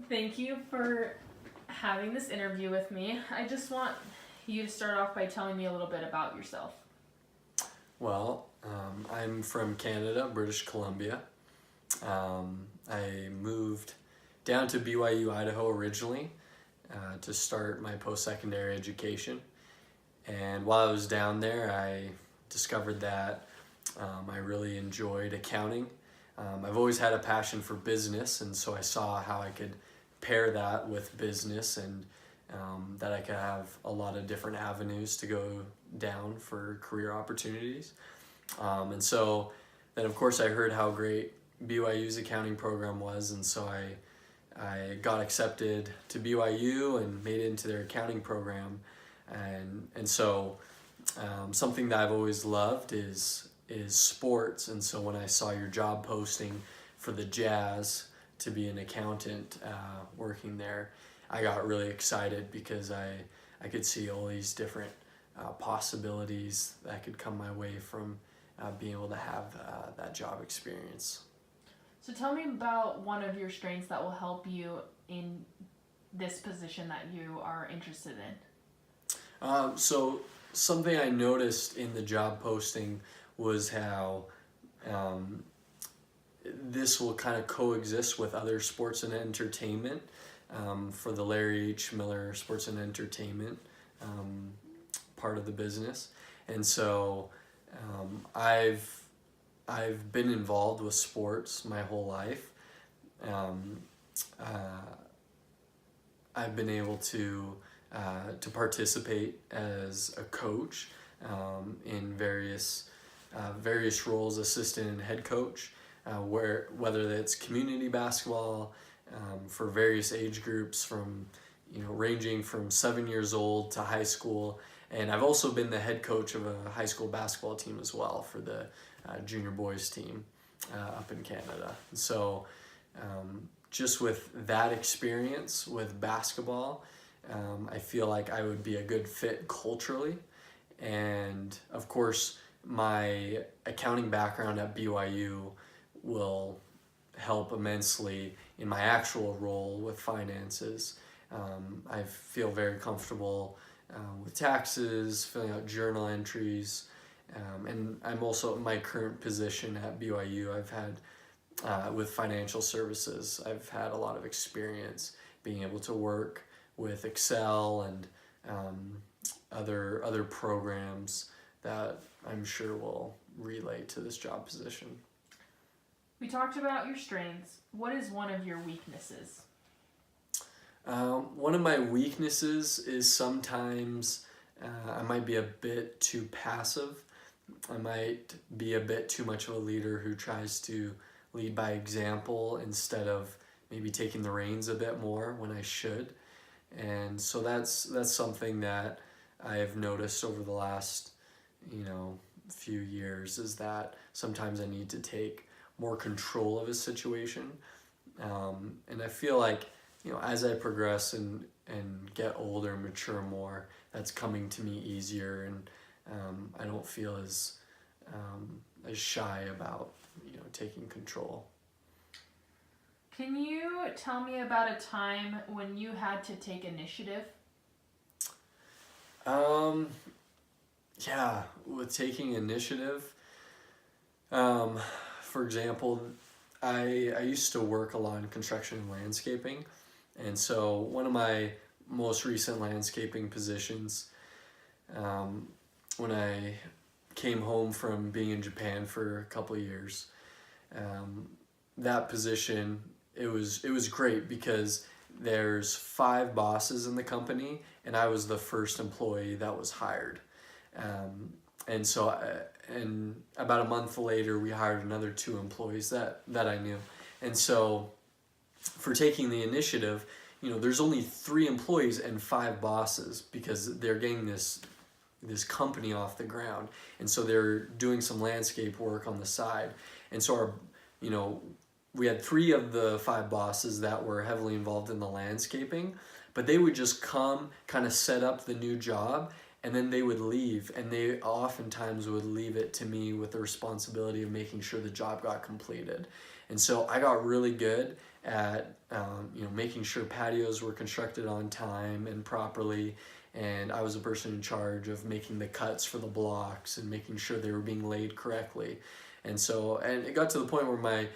Thank you for having this interview with me. I just want you to start off by telling me a little bit about yourself. Well, I'm from Canada, British Columbia. I moved down to BYU, Idaho originally to start my post-secondary education. And while I was down there, I discovered that I really enjoyed accounting. I've always had a passion for business, and so I saw how I could pair that with business and that I could have a lot of different avenues to go down for career opportunities. And so then, of course, I heard how great BYU's accounting program was, and so I got accepted to BYU and made it into their accounting program. And so something that I've always loved is sports, and so when I saw your job posting for the Jazz to be an accountant working there, I got really excited because I could see all these different possibilities that could come my way from being able to have that job experience. So tell me about one of your strengths that will help you in this position that you are interested in. So something I noticed in the job posting was how this will kind of coexist with other sports and entertainment for the Larry H. Miller Sports and Entertainment part of the business. And so I've been involved with sports my whole life. I've been able to participate as a coach in various roles, assistant and head coach, whether that's community basketball for various age groups from ranging from 7 years old to high school. And I've also been the head coach of a high school basketball team as well for the junior boys team up in Canada. So just with that experience with basketball, I feel like I would be a good fit culturally. And of course, my accounting background at BYU will help immensely in my actual role with finances. I feel very comfortable with taxes, filling out journal entries, and I'm also in my current position at BYU. I've had with financial services, I've had a lot of experience being able to work with Excel and other programs that I'm sure will relate to this job position. We talked about your strengths. What is one of your weaknesses? One of my weaknesses is sometimes I might be a bit too passive. I might be a bit too much of a leader who tries to lead by example instead of maybe taking the reins a bit more when I should. And so that's something that I've noticed over the last few years, is that sometimes I need to take more control of a situation. And I feel like as I progress and get older, mature more, that's coming to me easier, and I don't feel as shy about taking control. Can you tell me about a time when you had to take initiative? Yeah, with taking initiative, for example, I used to work a lot in construction and landscaping, and so one of my most recent landscaping positions, when I came home from being in Japan for a couple of years, that position, it was great because there's 5 bosses in the company, and I was the first employee that was hired. And so, and about a month later, we hired another 2 employees that I knew. And so, for taking the initiative, there's only 3 employees and 5 bosses because they're getting this company off the ground. And so they're doing some landscape work on the side. And so we had 3 of the 5 bosses that were heavily involved in the landscaping, but they would just come, kind of set up the new job, and then they would leave, and they oftentimes would leave it to me with the responsibility of making sure the job got completed. And so I got really good at making sure patios were constructed on time and properly, and I was the person in charge of making the cuts for the blocks and making sure they were being laid correctly. And it got to the point where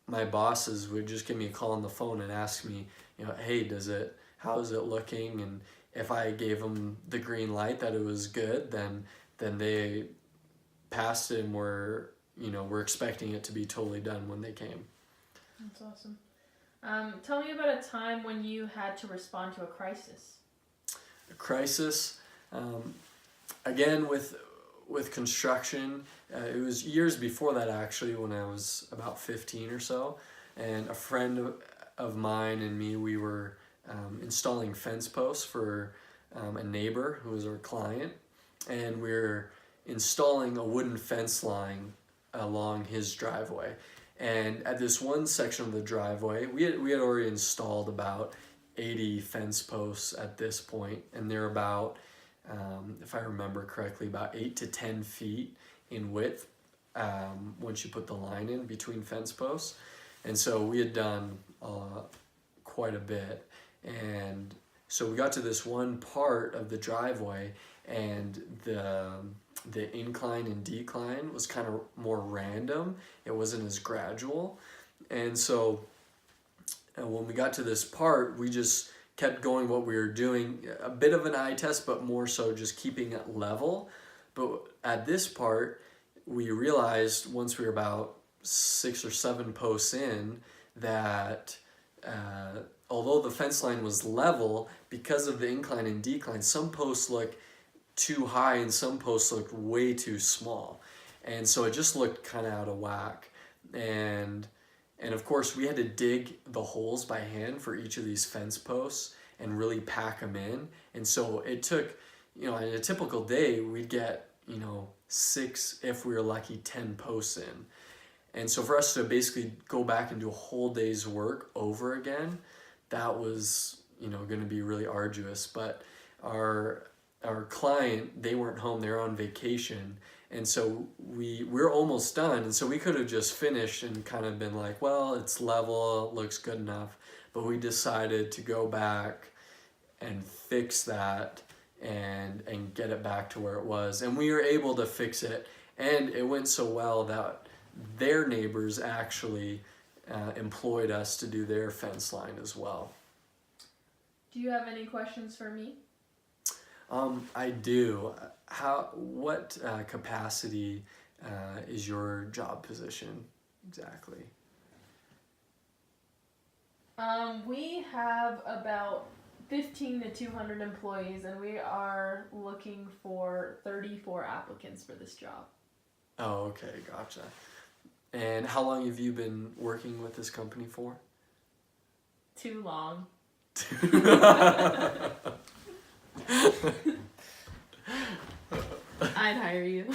my bosses would just give me a call on the phone and ask me, hey, how is it looking? And if I gave them the green light that it was good, then they passed it and were expecting it to be totally done when they came. That's awesome. Tell me about a time when you had to respond to a crisis. A crisis, again with construction, it was years before that actually, when I was about 15 or so, and a friend of mine and me, we were installing fence posts for a neighbor who was our client, and we were installing a wooden fence line along his driveway. And at this one section of the driveway, we had already installed about 80 fence posts at this point, and they're about, if I remember correctly, about 8 to 10 feet in width once you put the line in between fence posts. And so we had done quite a bit. And so we got to this one part of the driveway, and the incline and decline was kind of more random. It wasn't as gradual. And so when we got to this part, we just kept going what we were doing, a bit of an eye test, but more so just keeping it level. But at this part, we realized once we were about 6 or 7 posts in that although the fence line was level, because of the incline and decline, some posts look too high and some posts looked way too small. And so it just looked kind of out of whack. And of course we had to dig the holes by hand for each of these fence posts and really pack them in. And so it took, in a typical day, we'd get, 6, if we were lucky, 10 posts in. And so for us to basically go back and do a whole day's work over again, that was, going to be really arduous. But our client, they weren't home, they were on vacation. And so we're almost done. And so we could have just finished and kind of been like, well, it's level, it looks good enough. But we decided to go back and fix that and get it back to where it was. And we were able to fix it. And it went so well that their neighbors actually employed us to do their fence line as well. Do you have any questions for me? I do. What capacity is your job position exactly? We have about 15 to 200 employees, and we are looking for 34 applicants for this job. Oh, okay, gotcha. And how long have you been working with this company for? Too long. I'd hire you.